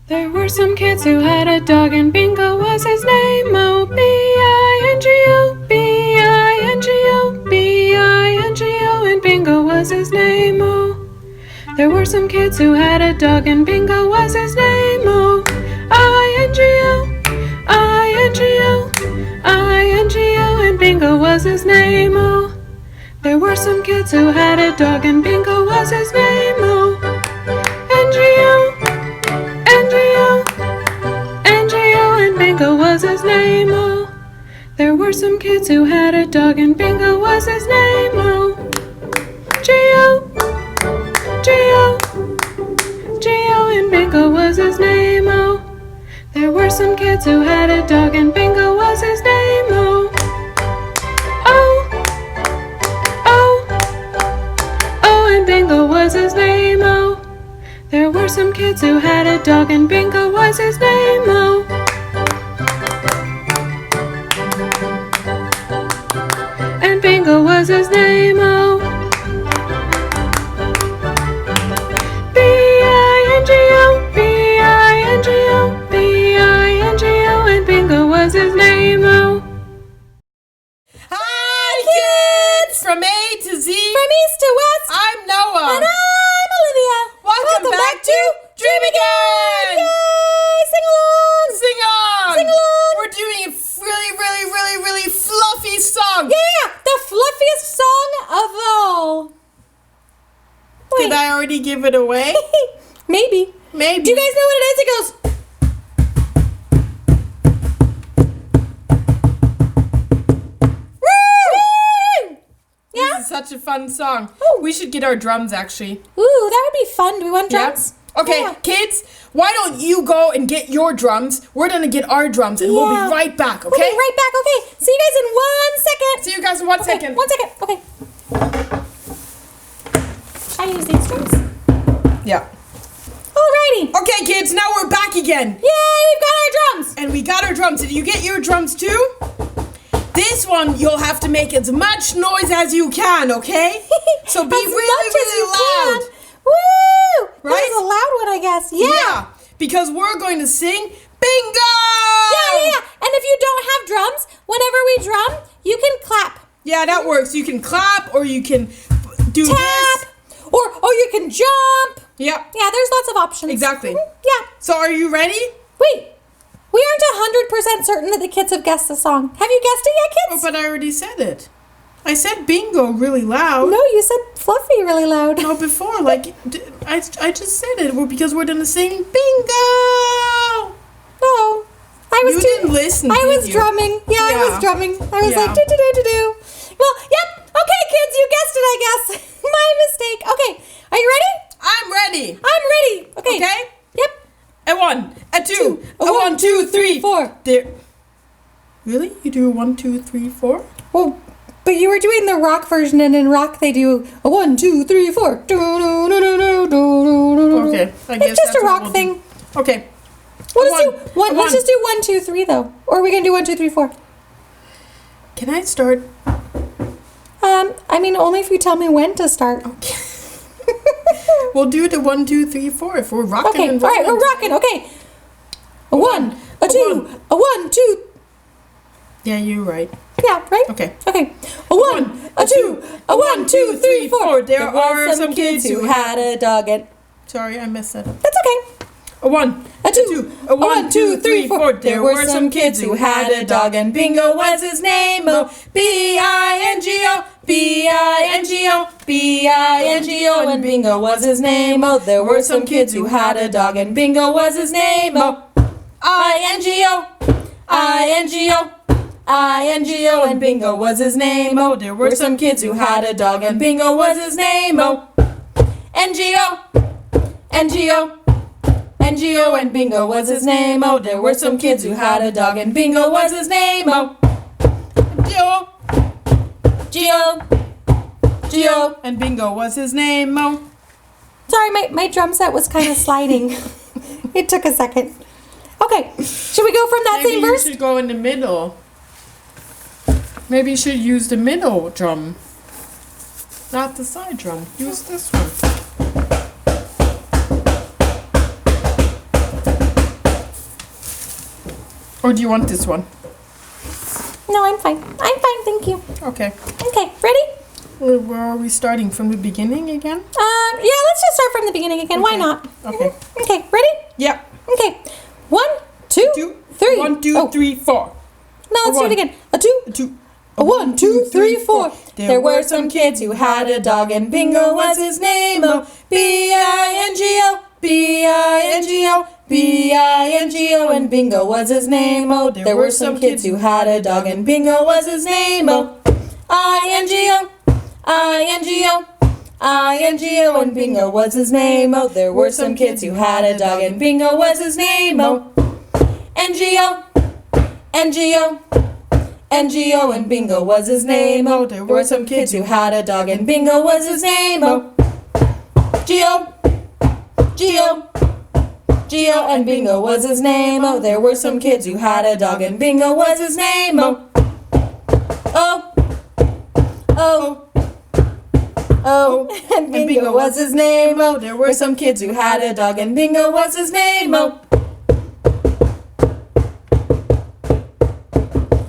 There were some kids who had a dog and Bingo was his name. Oh, B-I-N-G-O, B-I-N-G-O, B-I-N-G-O, and Bingo was his name. Oh, there were some kids who had a dog and Bingo was his name. Oh, I-N-G-O, I-N-G-O, I-N-G-O, and Bingo was his name. Oh, there were some kids who had a dog and Bingo was his name. Oh, N-G-O, N-G-O, N-G-O, and Bingo was his name. Oh, there were some kids who had a dog and Bingo was his name. Oh, G-O, G-O, G-O, and Bingo was his name. Oh, there were some kids who had a dog and Bingo was his name. Oh, O, O, O, and Bingo was his name. Oh, there were some kids who had a dog and Bingo was his name. Oh, and Bingo was his name. Oh, B-I-N-G-O, B-I-N-G-O, B-I-N-G-O, and Bingo was his name. Oh. Hi, kids! From A to Z. From east to west. I'm Noah. And I'm Olivia. Welcome back to Dream Again! Yay! Sing along! Sing on! Sing along! We're doing a really fluffy song. Yeah! The fluffiest song of all. Did I already give it away? Maybe. Maybe. Do you guys know what it is? It goes... Woo! Yeah? This is such a fun song. Oh. We should get our drums, actually. Ooh, that would be fun. Do we want drums? Yep. Okay, Yeah. kids, why don't you go and get your drums? We're gonna get our drums, and we'll Yeah. be right back, okay? We'll be right back. Okay. See you guys in 1 second. See you guys in 1 Okay, second. 1 second. Okay. I use these drums. Yeah. Alrighty. Okay, kids, now we're back again. Yay, we've got our drums. And we got our drums. Did you get your drums too? This one, you'll have to make as much noise as you can, okay? So be As much as you loud. can. Woo! Right? That was a loud one, I guess. Yeah. Because we're going to sing bingo! Yeah. And if you don't have drums, whenever we drum, you can clap. Yeah, that works. You can clap or you can do Tap. this. Or you can jump. Yep. Yeah, there's lots of options. Exactly. Yeah. So are you ready? Wait. We aren't 100% certain that the kids have guessed the song. Have you guessed it yet, Oh, kids? but I already said it. I said bingo really loud. No, you said fluffy really loud. No, before, I just said it because we're gonna sing bingo. No. I was You too, didn't listen, I did was you? drumming. Yeah, I Yeah. was drumming. I was Yeah. like, do. Well, yep. Okay, kids, you guessed it, I guess. My mistake. Okay, are you ready? I'm ready. I'm ready. Okay. Okay? Yep. A 1, a 2, a 1, one, 2, 3, 4. There. Really? You do a 1, 2, 3, 4? Well, but you were doing the rock version, and in rock they do a 1, 2, 3, 4. Okay, I guess It's just that's a what rock we'll thing. do. Okay. Well, One, let's one. just do 1, 2, 3 though. Or are we gonna do 1, 2, 3, 4? Can I start? I mean, only if you tell me when to start. Okay. We'll do the 1, 2, 3, 4 if we're rocking Okay. and All right, rolling. we're rocking. Okay. A 1, a 2, a 1, 2. Yeah, you're right. Yeah, right? Okay. Okay. A 1, a 2, a 1, 2, 3, 4. There are some kids who had a dog and... Sorry, I messed that up. That's okay. A 1, A 2, a 1, 2, 3, 4. There were some kids who had a dog and Bingo was his name. Oh, B-I-N-G-O, B-I-N-G-O, B-I-N-G-O, and Bingo was his name. Oh, there were some kids who had a dog and Bingo was his name. Oh, I-N-G-O, I-N-G-O, I-N-G-O, and Bingo was his name. Oh, there were some kids who had a dog and Bingo was his name. Oh, N-G-O, N-G-O, N-G-O, and Bingo was his name. Oh, there were some kids who had a dog and Bingo was his name. Oh, G-O, G-O, G-O, and Bingo was his name. Oh. Sorry, my drum set was kind of sliding. It took a second. Okay, should we go from that Maybe same you verse? should go in the middle. Maybe you should use the middle drum. Not the side drum. Use this one. Or do you want this one? No, I'm fine. I'm fine, thank you. Okay. Okay, ready? Where are we starting? From the beginning again? Yeah, let's just start from the beginning again. Why Okay. not? Okay. Okay, ready? Yeah. Okay. 1, 2, 3. 1, 2, Oh, 3, 4. no, let's do it again. A 2. 2. A 1, 2, 3, 4. There were some kids who had a dog, and Bingo was his name. Oh, B-I-N-G-O, B-I-N-G-O, B-I-N-G-O, and Bingo was his name. Oh, there were some kids who had a dog, and Bingo was his name. Oh, I-N-G-O, I-N-G-O, I-N-G-O, and Bingo was his name. Oh, there were some kids who had a dog, and Bingo was his name. Oh, N-G-O, N-G-O, N-G-O, and Bingo was his name. Oh, there were some kids who had a dog, and Bingo was his name. Oh, G-O, G-O, G-O, and Bingo was his name. Oh, there were some kids who had a dog, and Bingo was his name. Oh, oh, oh, oh, and Bingo was his name. Oh, there were some kids who had a dog, and Bingo was his name. Oh,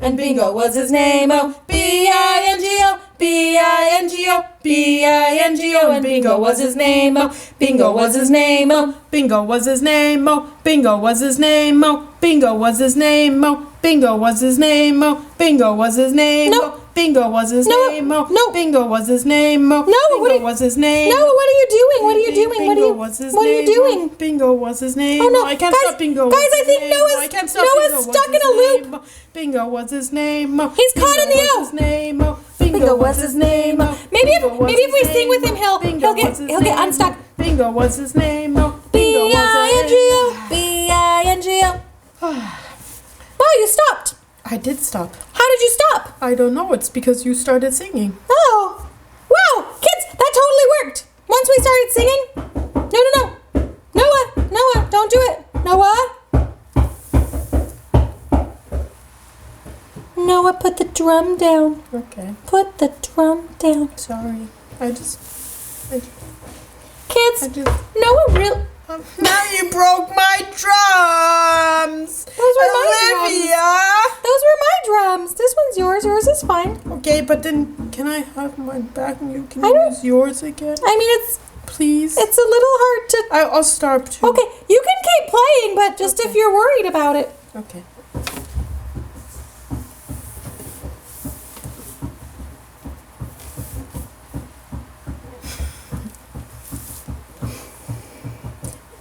and Bingo was his name. Oh, B-I-N-G-O, B-I-N-G-O, B-I-N-G-O, and Bingo was his name. Oh, Bingo was his name. Oh, Bingo was his name. Oh, Bingo was his name. Oh, Bingo was his name. Oh, Bingo was his name. Oh, Bingo was his name. No. Oh, Bingo was his No. name. Oh, No. Bingo was his name. Oh, No, what Bingo are you- was his name. no, what are you doing? What are you doing? What are Bingo you, was his what are you name. doing? Oh, Bingo was his name. Oh, no. I can't Guys- stop Bingo. guys, was I his think name. Noah's- I can't stop Noah's Bingo was stuck in his a loop. name. Bingo was his name. Oh, He's caught in the Bingo O. was his name. Oh, Bingo was his name. Oh, Maybe if Bingo was maybe if we his sing with name. him, he'll Bingo get was his he'll get name. unstuck. Bingo was his name. Oh, Bingo was his B-I-N-G-O, name. B-I-N-G-O. Wow, you stopped. I did stop. How did you stop? I don't know. It's because you started singing. Oh, wow, kids, that totally worked. Once we started singing, no, Noah, don't do it, Noah. Noah, put the drum down. Okay. Put the drum down. Sorry. I just. Kids, Noah really. Now you broke my drums! Those were my Olivia! Those were my drums. This one's yours. Yours is fine. Okay, but then can I have my back and you can I don't- use yours again? I mean, Please? it's a little hard to. I'll stop too. Okay, you can keep playing, but just if you're worried about it. Okay.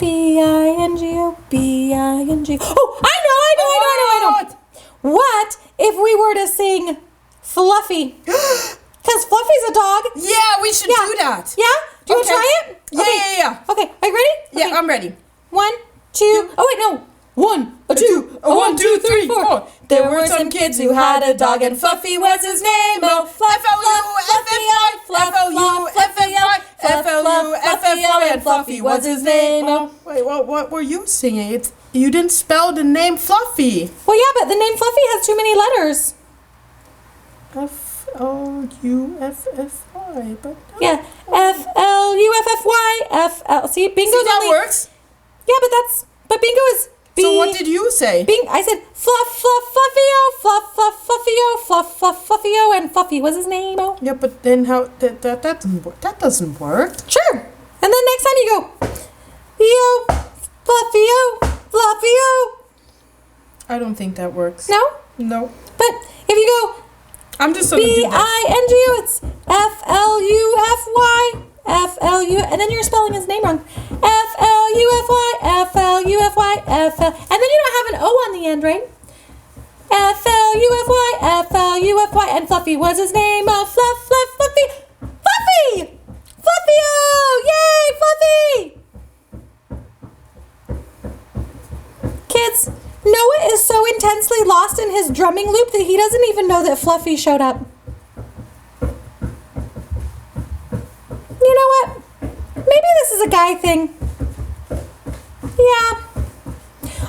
B-I-N-G-O, B-I-N-G-O. Oh, I know. What if we were to sing Fluffy? Because Fluffy's a dog. Yeah, we should Yeah. do that. Yeah? Do you want to Okay. try it? Yeah. Okay, are you ready? Yeah, Okay. I'm ready. 1, 2. Oh, wait, no. 1, a 2, a 1, 2, 3, 4. There were some kids who had a dog, and Fluffy was his name. Oh, F-L-U-F-F-Y, F-L-U-F-F-Y, F-L-U-F-F-Y, and Fluffy was his name. Oh. Wait, what were you singing? You didn't spell the name Fluffy. Well, yeah, but the name Fluffy has too many letters. F-L-U-F-F-Y, but... Yeah, F-L-U-F-F-Y, F-L. See, Bingo's See, that only... works. Yeah, but Bingo is... So what did you say? I said Fluffy-O, Fluffy-O, and Fluffy was his name. Oh. Yeah, but then how... That doesn't work. That doesn't work. Sure. And then next time you go, Yo, Fluffy-O, Fluffy-O. I don't think that works. No? No. But if you go I'm just gonna do that. B-I-N-G-O, it's F-L-U-F-Y, F-L-U, and then you're spelling his name wrong. F-L-U-F-Y, F-L-U-F-Y, F-L, and then you don't have an O on the end, right? F-L-U-F-Y, F-L-U-F-Y, and Fluffy was his name. Oh, Fluffy! Fluffy! Fluffy-O! Yay, Fluffy! Kids, Noah is so intensely lost in his drumming loop that he doesn't even know that Fluffy showed up. You know what? Maybe this is a guy thing. Yeah.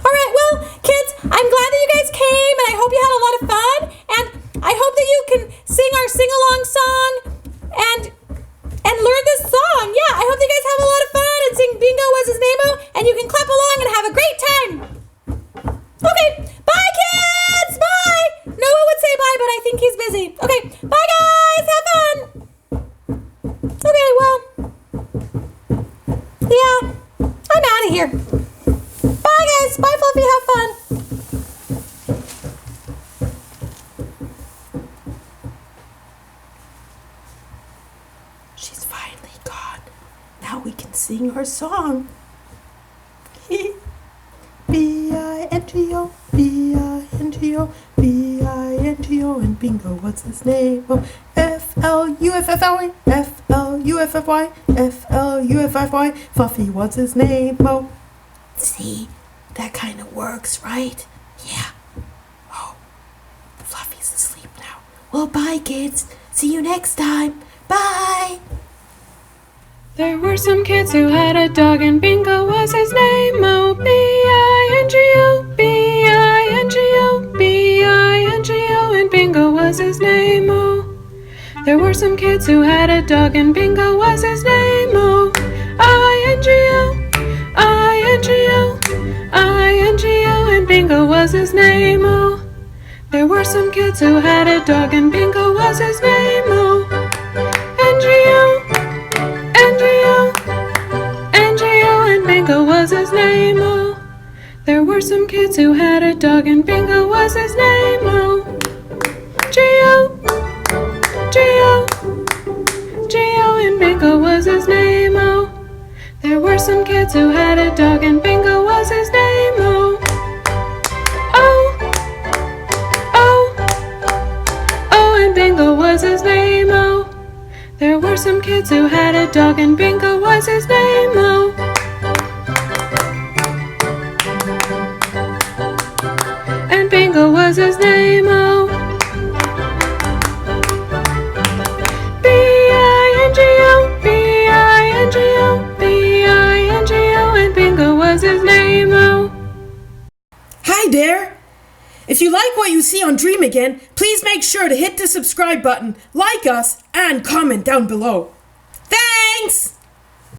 Alright, well, kids, I'm glad that you guys came, and I hope you had a lot of fun, and I hope that you can sing our sing-along song and learn this song. Yeah, I hope that you guys have a lot of fun and sing Bingo Was His Name-O, and you can clap along and have a great time. Okay, bye, kids! Thanks. Bye, Fluffy. Have fun. She's finally gone. Now we can sing our song. B-I-N-G-O, B-I-N-G-O, B-I-N-G-O, and bingo, what's his name? Oh, F-L-U-F-F-Y, F-L-U-F-F-Y, F-L-U-F-F-Y, Fluffy, what's his name? Oh, see, that kind of works, right? Yeah. Oh, Fluffy's asleep now. Well, bye, kids. See you next time. Bye. There were some kids who had a dog and Bingo was his name. Oh, B-I-N-G-O, B-I-N-G-O, B-I-N-G-O, and Bingo was his name. Oh, there were some kids who had a dog and Bingo was his name. Oh, I-N-G-O, I-N-G-O, I-N-G-O, and Bingo was his name. Oh, there were some kids who had a dog and Bingo was his name. Oh, N-G-O, N-G-O, N-G-O, and Bingo was his name. Oh, there were some kids who had a dog and Bingo was his name. Oh, G-O, G-O, G-O, and Bingo was his name. Oh, there were some kids who had a dog and Bingo was his name. Oh, O, O, O, and Bingo was his name. Oh, there were some kids who had a dog and Bingo was his name. Oh, and Bingo was his name. Oh, B-I-N-G-O, B-I-N-G-O, B-I-N-G-O, and Bingo was his name. Oh. Hi there! If you like what you see on Dream Again, please make sure to hit the subscribe button, like us, and comment down below. Thanks!